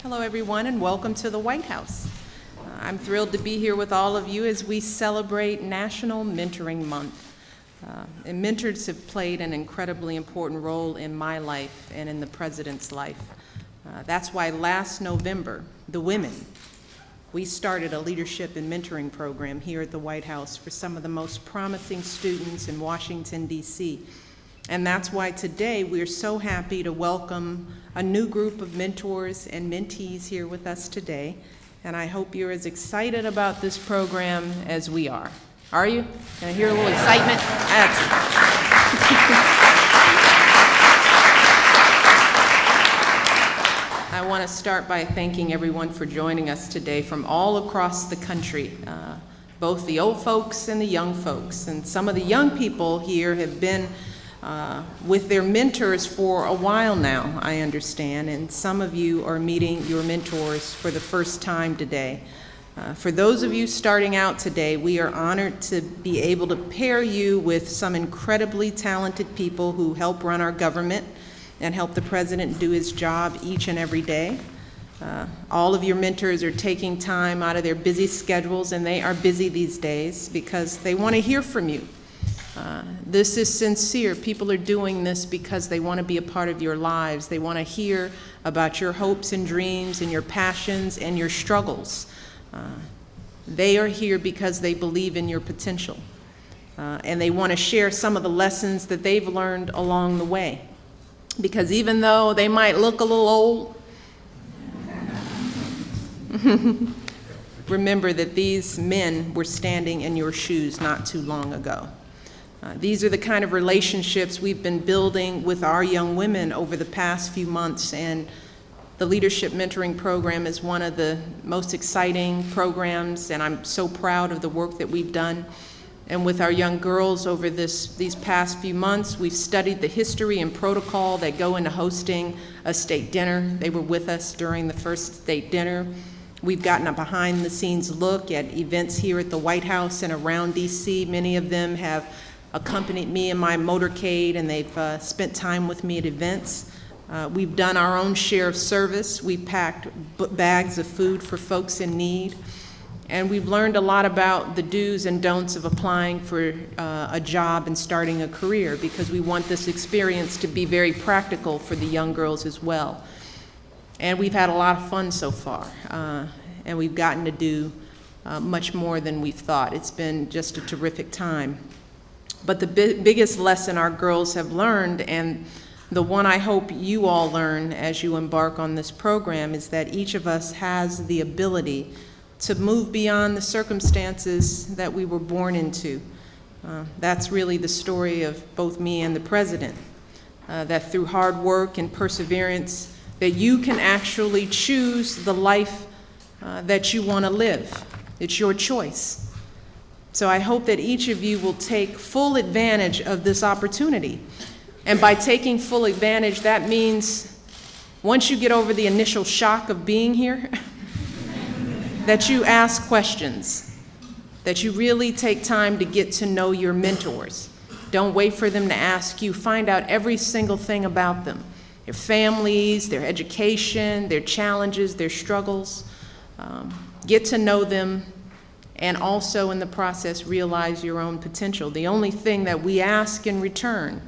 Hello, everyone, and welcome to the White House. I'm thrilled to be here with all of you as we celebrate National Mentoring Month. And mentors have played an incredibly important role in my life and in the President's life. That's why last November, the women, we started a leadership and mentoring program here at the White House for some of the most promising students in Washington, D.C. And that's why today we're so happy to welcome a new group of mentors and mentees here with us today. And I hope you're as excited about this program as we are. Are you? Can I hear a little excitement? I want to start by thanking everyone for joining us today from all across the country, both the old folks and the young folks. And some of the young people here have been with their mentors for a while now, I understand, and some of you are meeting your mentors for the first time today. For those of you starting out today, we are honored to be able to pair you with some incredibly talented people who help run our government and help the President do his job each and every day. All of your mentors are taking time out of their busy schedules, and they are busy these days because they want to hear from you. This is sincere. People are doing this because they want to be a part of your lives. They want to hear about your hopes and dreams and your passions and your struggles. They are here because they believe in your potential. And they want to share some of the lessons that they've learned along the way. Because even though they might look a little old, remember that these men were standing in your shoes not too long ago. These are the kind of relationships we've been building with our young women over the past few months, and the Leadership Mentoring Program is one of the most exciting programs, and I'm so proud of the work that we've done. And with our young girls over these past few months, we've studied the history and protocol that go into hosting a state dinner. They were with us during the first state dinner. We've gotten a behind-the-scenes look at events here at the White House and around D.C. Many of them have accompanied me in my motorcade, and they've spent time with me at events. We've done our own share of service. We packed bags of food for folks in need. And we've learned a lot about the do's and don'ts of applying for a job and starting a career, because we want this experience to be very practical for the young girls as well. And we've had a lot of fun so far, and we've gotten to do much more than we've thought. It's been just a terrific time. But the biggest lesson our girls have learned, and the one I hope you all learn as you embark on this program, is that each of us has the ability to move beyond the circumstances that we were born into. That's really the story of both me and the President, that through hard work and perseverance, that you can actually choose the life that you want to live. It's your choice. So I hope that each of you will take full advantage of this opportunity. And by taking full advantage, that means once you get over the initial shock of being here, that you ask questions, that you really take time to get to know your mentors. Don't wait for them to ask you. Find out every single thing about them, their families, their education, their challenges, their struggles. Get to know them, and also in the process realize your own potential. The only thing that we ask in return,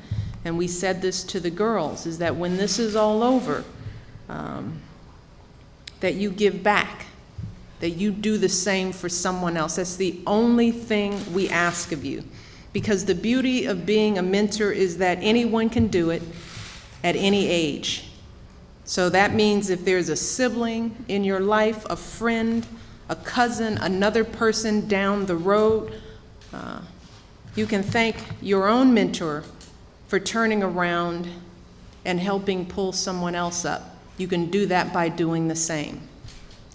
and we said this to the girls, is that when this is all over, that you give back, that you do the same for someone else. That's the only thing we ask of you. Because the beauty of being a mentor is that anyone can do it at any age. So that means if there's a sibling in your life, a friend, a cousin, another person down the road, you can thank your own mentor for turning around and helping pull someone else up. You can do that by doing the same.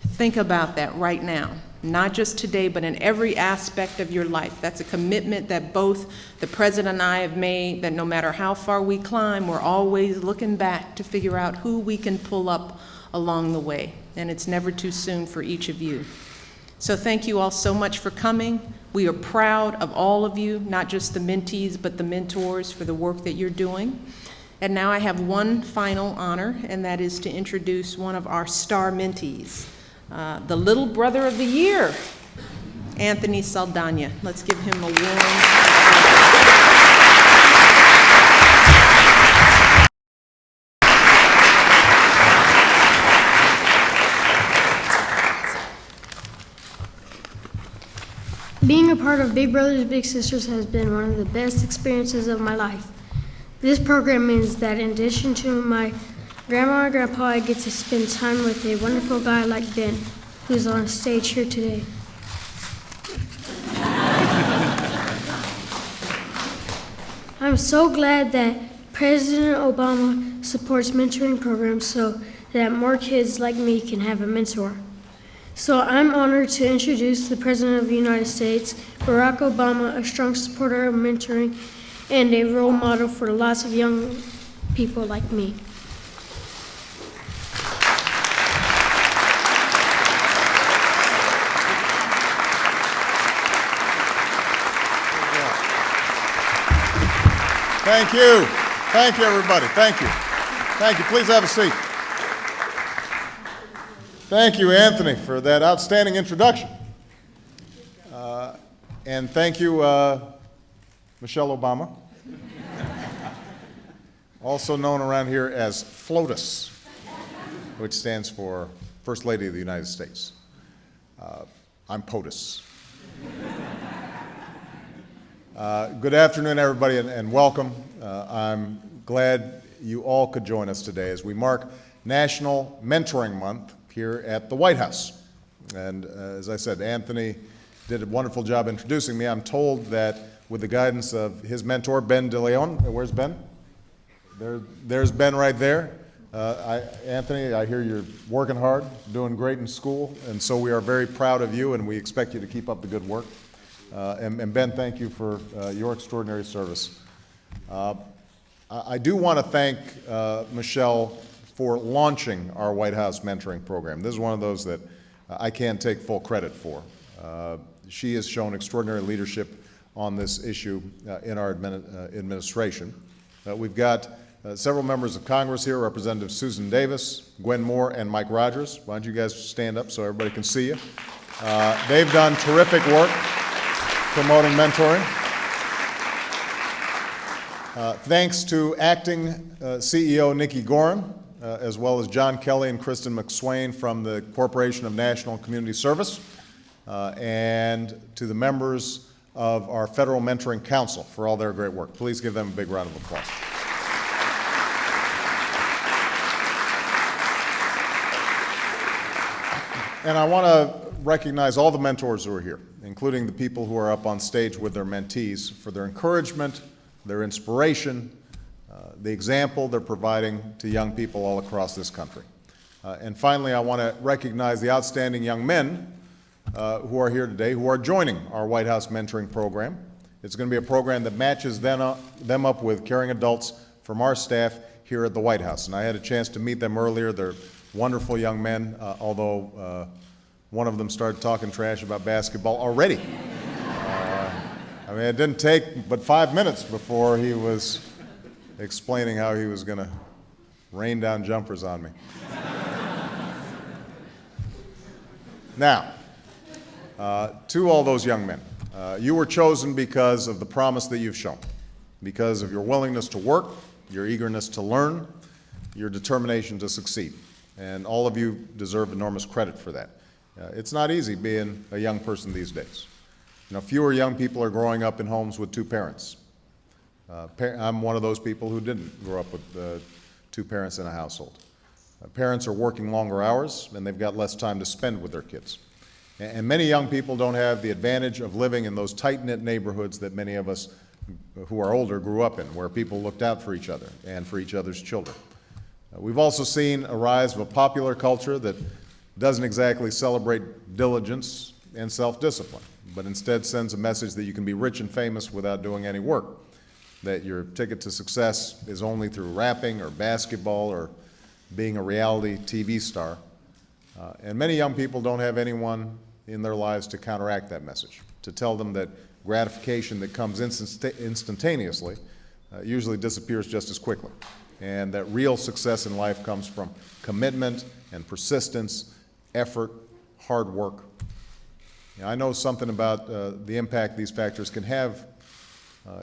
Think about that right now, not just today, but in every aspect of your life. That's a commitment that both the President and I have made, that no matter how far we climb, we're always looking back to figure out who we can pull up along the way. And it's never too soon for each of you. So thank you all so much for coming. We are proud of all of you, not just the mentees, but the mentors, for the work that you're doing. And now I have one final honor, and that is to introduce one of our star mentees, the Little Brother of the Year, Anthony Saldana. Let's give him a warm Being a part of Big Brothers Big Sisters has been one of the best experiences of my life. This program means that in addition to my grandma and grandpa, I get to spend time with a wonderful guy like Ben, who's on stage here today. I'm so glad that President Obama supports mentoring programs so that more kids like me can have a mentor. So I'm honored to introduce the President of the United States, Barack Obama, a strong supporter of mentoring and a role model for lots of young people like me. Thank you. Thank you, everybody. Thank you. Thank you. Please have a seat. Thank you, Anthony, for that outstanding introduction. And thank you, Michelle Obama, also known around here as FLOTUS, which stands for First Lady of the United States. I'm POTUS. Good afternoon, everybody, and welcome. I'm glad you all could join us today as we mark National Mentoring Month here at the White House. And as I said, Anthony did a wonderful job introducing me. I'm told that with the guidance of his mentor, Ben DeLeon, where's Ben? There's Ben right there. Anthony, I hear you're working hard, doing great in school, and so we are very proud of you, and we expect you to keep up the good work. And Ben, thank you for your extraordinary service. I do want to thank Michelle for launching our White House mentoring program. This is one of those that I can't take full credit for. She has shown extraordinary leadership on this issue in our administration. We've got several members of Congress here, Representative Susan Davis, Gwen Moore, and Mike Rogers. Why don't you guys stand up so everybody can see you? They've done terrific work promoting mentoring. Thanks to Acting CEO Nikki Gorin, as well as John Kelly and Kristen McSwain from the Corporation of National Community Service, and to the members of our Federal Mentoring Council for all their great work. Please give them a big round of applause. And I want to recognize all the mentors who are here, including the people who are up on stage with their mentees, for their encouragement, their inspiration, the example they're providing to young people all across this country. And finally, I want to recognize the outstanding young men who are here today, who are joining our White House mentoring program. It's going to be a program that matches them up with caring adults from our staff here at the White House. And I had a chance to meet them earlier. They're wonderful young men, although one of them started talking trash about basketball already. I mean, it didn't take but 5 minutes before he was explaining how he was going to rain down jumpers on me. Now, to all those young men, you were chosen because of the promise that you've shown, because of your willingness to work, your eagerness to learn, your determination to succeed. And all of you deserve enormous credit for that. It's not easy being a young person these days. You know, fewer young people are growing up in homes with two parents. I'm one of those people who didn't grow up with two parents in a household. Parents are working longer hours, and they've got less time to spend with their kids. And many young people don't have the advantage of living in those tight-knit neighborhoods that many of us who are older grew up in, where people looked out for each other and for each other's children. We've also seen a rise of a popular culture that doesn't exactly celebrate diligence and self-discipline, but instead sends a message that you can be rich and famous without doing any work, that your ticket to success is only through rapping or basketball or being a reality TV star. And many young people don't have anyone in their lives to counteract that message, to tell them that gratification that comes instantaneously usually disappears just as quickly. and that real success in life comes from commitment and persistence, effort, hard work. I know something about the impact these factors can have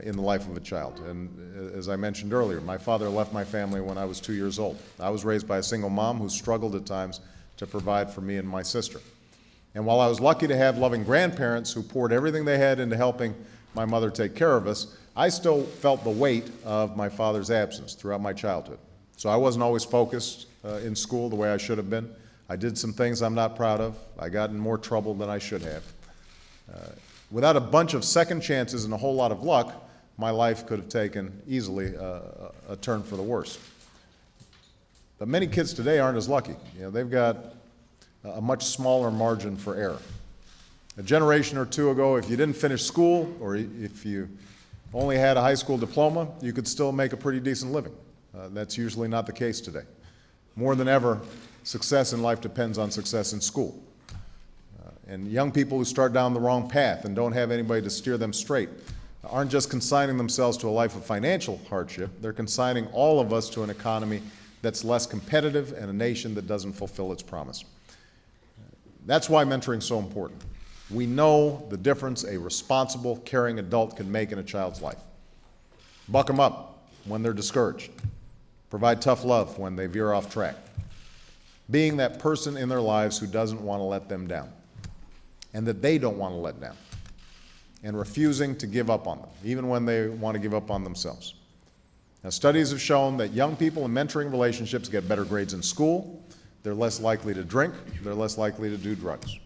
in the life of a child. And as I mentioned earlier, my father left my family when I was 2 years old. I was raised by a single mom who struggled at times to provide for me and my sister. And while I was lucky to have loving grandparents who poured everything they had into helping my mother take care of us, I still felt the weight of my father's absence throughout my childhood. So I wasn't always focused in school the way I should have been. I did some things I'm not proud of. I got in more trouble than I should have. Without a bunch of second chances and a whole lot of luck, my life could have taken easily a turn for the worse. But many kids today aren't as lucky. They've got a much smaller margin for error. A generation or two ago, if you didn't finish school or if you only had a high school diploma, you could still make a pretty decent living. That's usually not the case today. More than ever, success in life depends on success in school. And young people who start down the wrong path and don't have anybody to steer them straight aren't just consigning themselves to a life of financial hardship, they're consigning all of us to an economy that's less competitive and a nation that doesn't fulfill its promise. That's why mentoring is so important. We know the difference a responsible, caring adult can make in a child's life. Buck them up when they're discouraged. Provide tough love when they veer off track. Being that person in their lives who doesn't want to let them down and that they don't want to let down, and refusing to give up on them, even when they want to give up on themselves. Now, studies have shown that young people in mentoring relationships get better grades in school, they're less likely to drink, they're less likely to do drugs.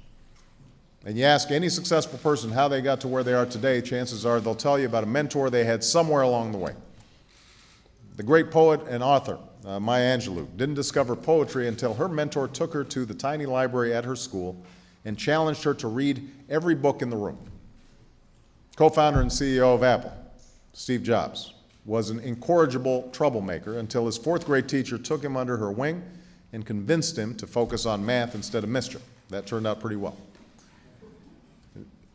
And you ask any successful person how they got to where they are today, chances are they'll tell you about a mentor they had somewhere along the way. The great poet and author, Maya Angelou, didn't discover poetry until her mentor took her to the tiny library at her school and challenged her to read every book in the room. Co-founder and CEO of Apple, Steve Jobs, was an incorrigible troublemaker until his fourth grade teacher took him under her wing and convinced him to focus on math instead of mischief. That turned out pretty well.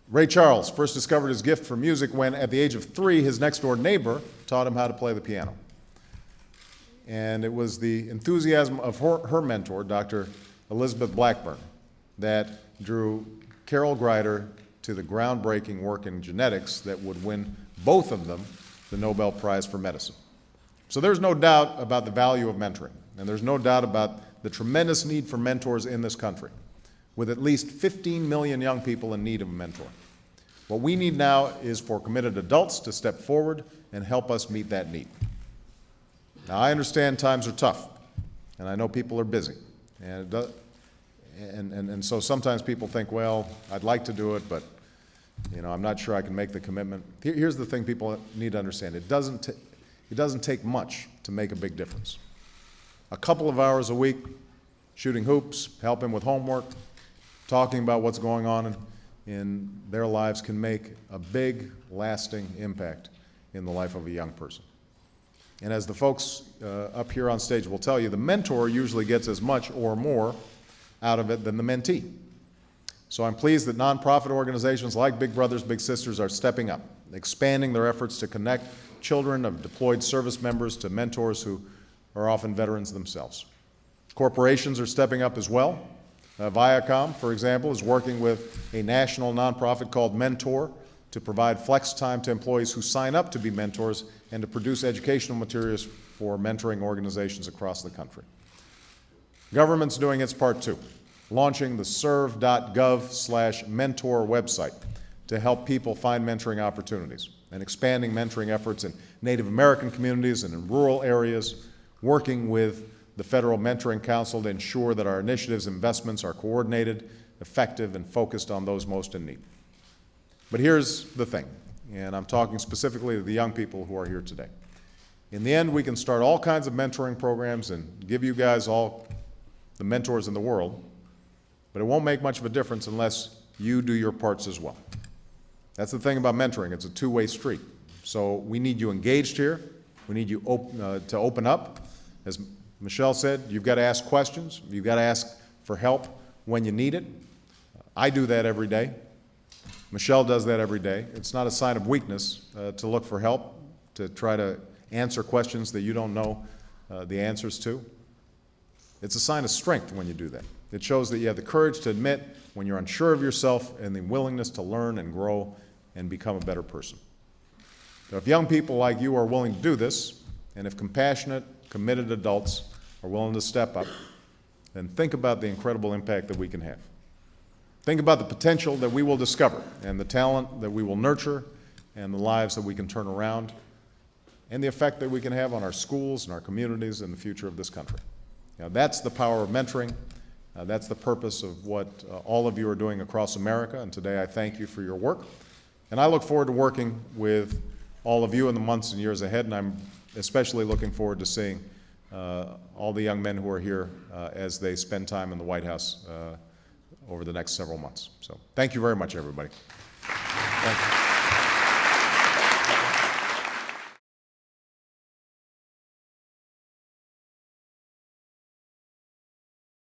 Ray Charles first discovered his gift for music when, at the age of 3, his next-door neighbor taught him how to play the piano. And it was the enthusiasm of her mentor, Dr. Elizabeth Blackburn, that drew Carol Greider to the groundbreaking work in genetics that would win both of them the Nobel Prize for Medicine. So there's no doubt about the value of mentoring, and there's no doubt about the tremendous need for mentors in this country, with at least 15 million young people in need of a mentor. What we need now is for committed adults to step forward and help us meet that need. Now, I understand times are tough, and I know people are busy, and so sometimes people think, well, I'd like to do it, but I'm not sure I can make the commitment. Here's the thing people need to understand. It doesn't take much to make a big difference. A couple of hours a week, shooting hoops, helping with homework, talking about what's going on in their lives can make a big, lasting impact in the life of a young person. And as the folks up here on stage will tell you, the mentor usually gets as much or more out of it than the mentee. So I'm pleased that nonprofit organizations like Big Brothers Big Sisters are stepping up, expanding their efforts to connect children of deployed service members to mentors who are often veterans themselves. Corporations are stepping up as well. Viacom, for example, is working with a national nonprofit called Mentor to provide flex time to employees who sign up to be mentors and to produce educational materials for mentoring organizations across the country. Government's doing its part too, launching the serve.gov/mentor website to help people find mentoring opportunities and expanding mentoring efforts in Native American communities and in rural areas, working with the Federal Mentoring Council to ensure that our initiatives and investments are coordinated, effective, and focused on those most in need. But here's the thing, and I'm talking specifically to the young people who are here today. In the end, we can start all kinds of mentoring programs and give you guys all the mentors in the world, but it won't make much of a difference unless you do your parts as well. That's the thing about mentoring. It's a two-way street. So we need you engaged here. We need you to open up. As Michelle said, you've got to ask questions. You've got to ask for help when you need it. I do that every day. Michelle does that every day. It's not a sign of weakness to look for help, to try to answer questions that you don't know the answers to. It's a sign of strength when you do that. It shows that you have the courage to admit when you're unsure of yourself and the willingness to learn and grow and become a better person. So if young people like you are willing to do this, and if compassionate, committed adults are willing to step up, then think about the incredible impact that we can have. Think about the potential that we will discover and the talent that we will nurture and the lives that we can turn around and the effect that we can have on our schools and our communities and the future of this country. Now, that's the power of mentoring. That's the purpose of what all of you are doing across America, and today I thank you for your work. And I look forward to working with all of you in the months and years ahead, and I'm especially looking forward to seeing all the young men who are here as they spend time in the White House over the next several months. So thank you very much, everybody. Thank you.